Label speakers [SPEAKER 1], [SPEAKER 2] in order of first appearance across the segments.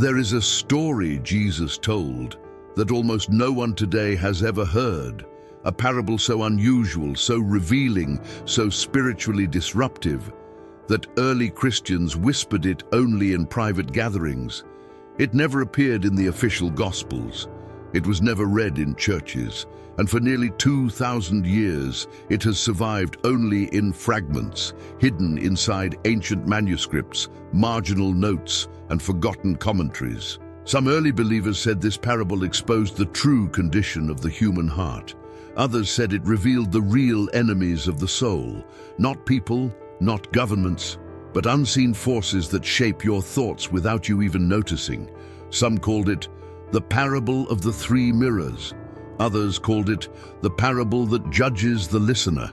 [SPEAKER 1] There is a story Jesus told that almost no one today has ever heard, a parable so unusual, so revealing, so spiritually disruptive, that early Christians whispered it only in private gatherings. It never appeared in the official Gospels. It was never read in churches, and for nearly 2,000 years it has survived only in fragments, hidden inside ancient manuscripts, marginal notes, and forgotten commentaries. Some early believers said this parable exposed the true condition of the human heart. Others said it revealed the real enemies of the soul, not people, not governments, but unseen forces that shape your thoughts without you even noticing. Some called it the parable of the three mirrors. Others called it the parable that judges the listener.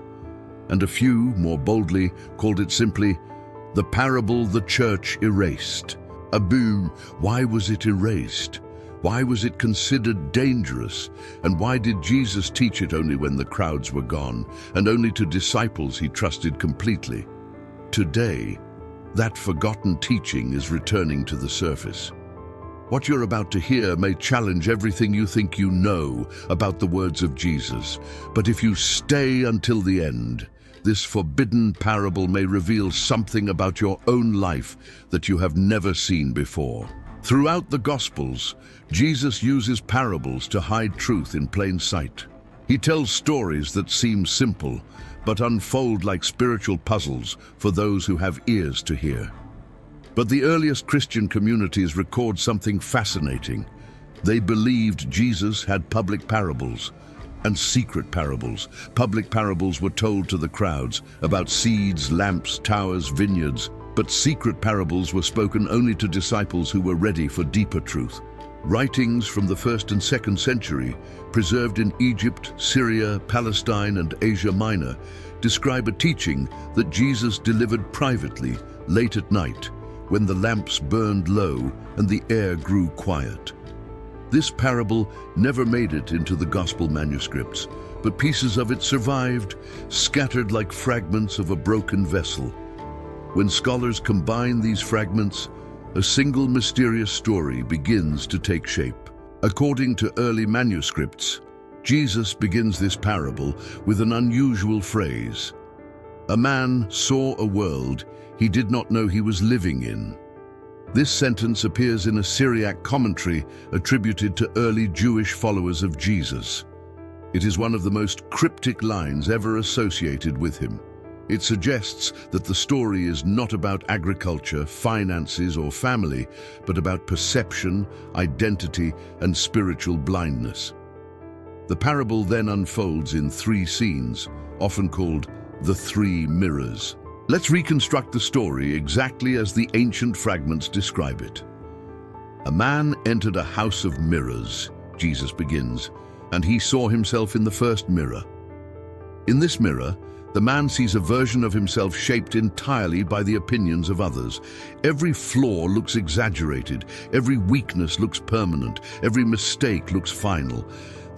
[SPEAKER 1] And a few, more boldly, called it simply the parable the church erased. Abu, why was it erased? Why was it considered dangerous? And why did Jesus teach it only when the crowds were gone, and only to disciples he trusted completely? Today, that forgotten teaching is returning to the surface. What you're about to hear may challenge everything you think you know about the words of Jesus, but if you stay until the end, this forbidden parable may reveal something about your own life that you have never seen before. Throughout the Gospels, Jesus uses parables to hide truth in plain sight. He tells stories that seem simple, but unfold like spiritual puzzles for those who have ears to hear. But the earliest Christian communities record something fascinating. They believed Jesus had public parables and secret parables. Public parables were told to the crowds about seeds, lamps, towers, vineyards, but secret parables were spoken only to disciples who were ready for deeper truth. Writings from the 1st and 2nd century, preserved in Egypt, Syria, Palestine, and Asia Minor, describe a teaching that Jesus delivered privately, late at night, when the lamps burned low and the air grew quiet. This parable never made it into the Gospel manuscripts, but pieces of it survived, scattered like fragments of a broken vessel. When scholars combine these fragments, a single mysterious story begins to take shape. According to early manuscripts, Jesus begins this parable with an unusual phrase. A man saw a world he did not know he was living in. This sentence appears in a Syriac commentary attributed to early Jewish followers of Jesus. It is one of the most cryptic lines ever associated with him. It suggests that the story is not about agriculture, finances, or family, but about perception, identity, and spiritual blindness. The parable then unfolds in 3 scenes, often called the 3 mirrors. Let's reconstruct the story exactly as the ancient fragments describe it. A man entered a house of mirrors, Jesus begins, and he saw himself in the first mirror. In this mirror, the man sees a version of himself shaped entirely by the opinions of others. Every flaw looks exaggerated, every weakness looks permanent, every mistake looks final.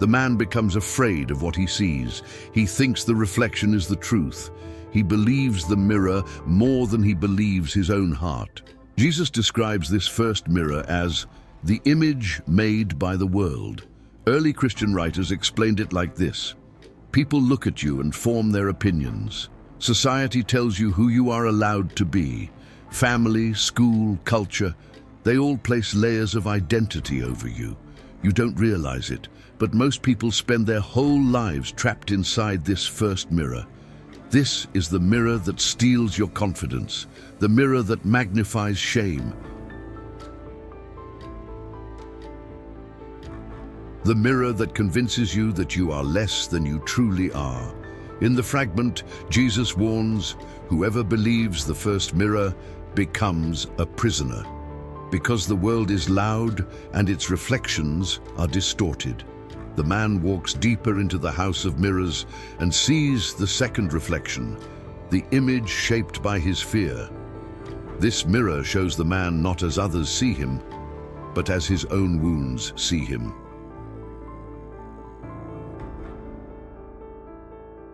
[SPEAKER 1] The man becomes afraid of what he sees. He thinks the reflection is the truth. He believes the mirror more than he believes his own heart. Jesus describes this first mirror as the image made by the world. Early Christian writers explained it like this. People look at you and form their opinions. Society tells you who you are allowed to be. Family, school, culture, they all place layers of identity over you. You don't realize it, but most people spend their whole lives trapped inside this first mirror. This is the mirror that steals your confidence, the mirror that magnifies shame, the mirror that convinces you that you are less than you truly are. In the fragment, Jesus warns, whoever believes the first mirror becomes a prisoner, because the world is loud and its reflections are distorted. The man walks deeper into the house of mirrors and sees the second reflection, the image shaped by his fear. This mirror shows the man not as others see him, but as his own wounds see him.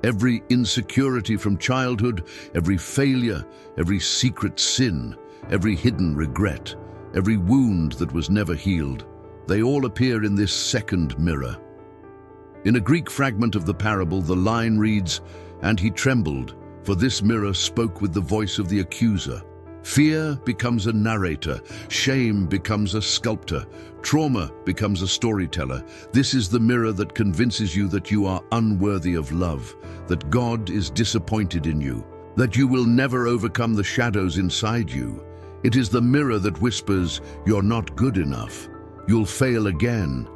[SPEAKER 1] Every insecurity from childhood, every failure, every secret sin, every hidden regret, every wound that was never healed. They all appear in this second mirror. In a Greek fragment of the parable, the line reads, "And he trembled, for this mirror spoke with the voice of the accuser." Fear becomes a narrator, shame becomes a sculptor, trauma becomes a storyteller. This is the mirror that convinces you that you are unworthy of love, that God is disappointed in you, that you will never overcome the shadows inside you. It is the mirror that whispers, "You're not good enough. You'll fail again.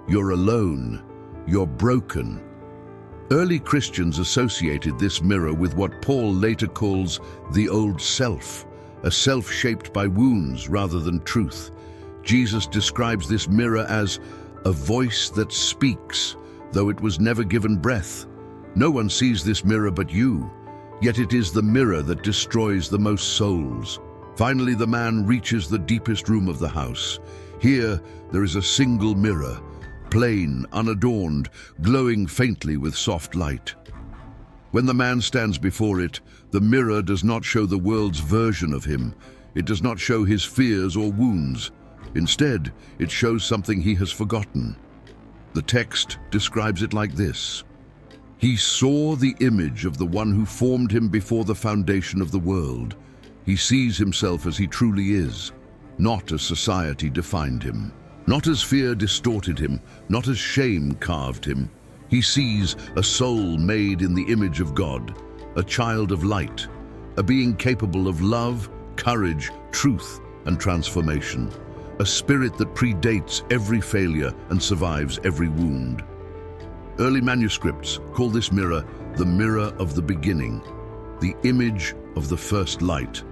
[SPEAKER 1] You're alone. You're broken." Early Christians associated this mirror with what Paul later calls the old self, a self shaped by wounds rather than truth. Jesus describes this mirror as a voice that speaks, though it was never given breath. No one sees this mirror but you, yet it is the mirror that destroys the most souls. Finally, the man reaches the deepest room of the house. Here, there is a single mirror, plain, unadorned, glowing faintly with soft light. When the man stands before it, the mirror does not show the world's version of him. It does not show his fears or wounds. Instead, it shows something he has forgotten. The text describes it like this: "He saw the image of the one who formed him before the foundation of the world. He sees himself as he truly is, not as society defined him, not as fear distorted him, not as shame carved him. He sees a soul made in the image of God, a child of light, a being capable of love, courage, truth, and transformation, a spirit that predates every failure and survives every wound." Early manuscripts call this mirror the mirror of the beginning, the image of the first light,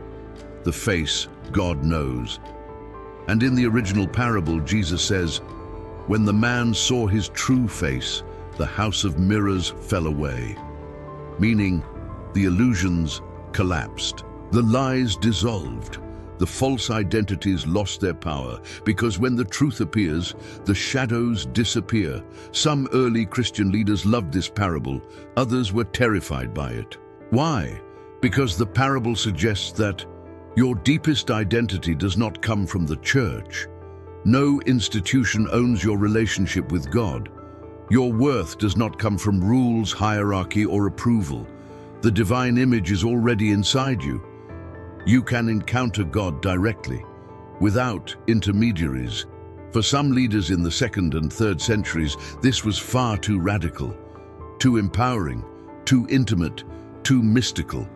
[SPEAKER 1] the face God knows. And in the original parable, Jesus says, "When the man saw his true face, the house of mirrors fell away," meaning the illusions collapsed, the lies dissolved, the false identities lost their power, because when the truth appears, the shadows disappear. Some early Christian leaders loved this parable, others were terrified by it. Why? Because the parable suggests that your deepest identity does not come from the church. No institution owns your relationship with God. Your worth does not come from rules, hierarchy, or approval. The divine image is already inside you. You can encounter God directly, without intermediaries. For some leaders in the 2nd and 3rd centuries, this was far too radical, too empowering, too intimate, too mystical.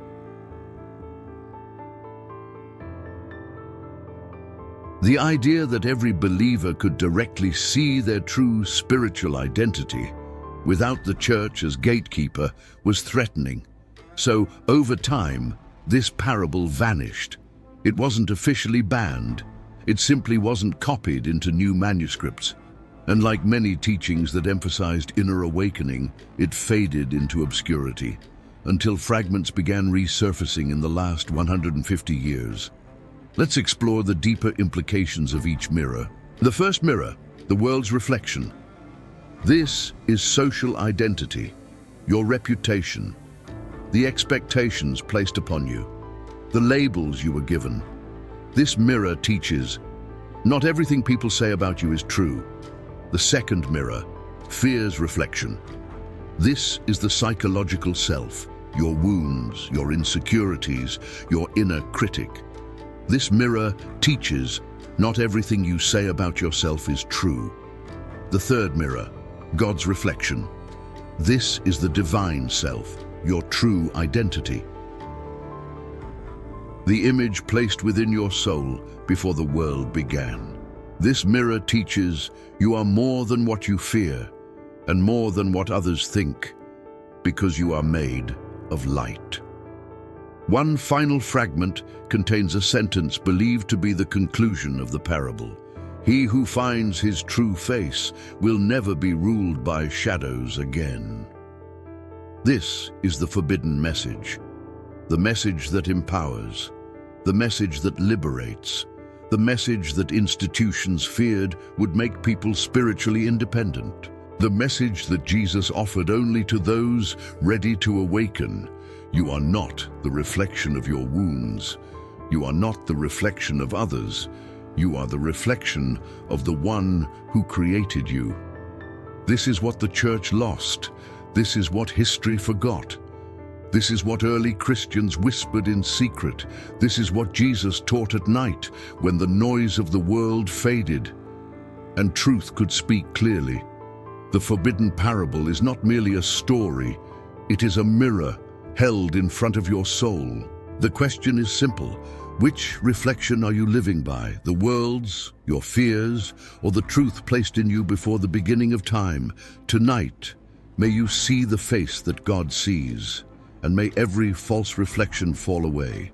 [SPEAKER 1] The idea that every believer could directly see their true spiritual identity, without the church as gatekeeper, was threatening. So, over time, this parable vanished. It wasn't officially banned. It simply wasn't copied into new manuscripts. And like many teachings that emphasized inner awakening, it faded into obscurity, until fragments began resurfacing in the last 150 years. Let's explore the deeper implications of each mirror. The first mirror, the world's reflection. This is social identity, your reputation, the expectations placed upon you, the labels you were given. This mirror teaches, not everything people say about you is true. The second mirror, fear's reflection. This is the psychological self, your wounds, your insecurities, your inner critic. This mirror teaches, not everything you say about yourself is true. The third mirror, God's reflection. This is the divine self, your true identity. The image placed within your soul before the world began. This mirror teaches you are more than what you fear and more than what others think, because you are made of light. One final fragment contains a sentence believed to be the conclusion of the parable. He who finds his true face will never be ruled by shadows again. This is the forbidden message, the message that empowers, the message that liberates, the message that institutions feared would make people spiritually independent, the message that Jesus offered only to those ready to awaken. You are not the reflection of your wounds. You are not the reflection of others. You are the reflection of the one who created you. This is what the church lost. This is what history forgot. This is what early Christians whispered in secret. This is what Jesus taught at night when the noise of the world faded and truth could speak clearly. The forbidden parable is not merely a story, it is a mirror held in front of your soul. The question is simple. Which reflection are you living by? The world's, your fears, or the truth placed in you before the beginning of time? Tonight, may you see the face that God sees, and may every false reflection fall away.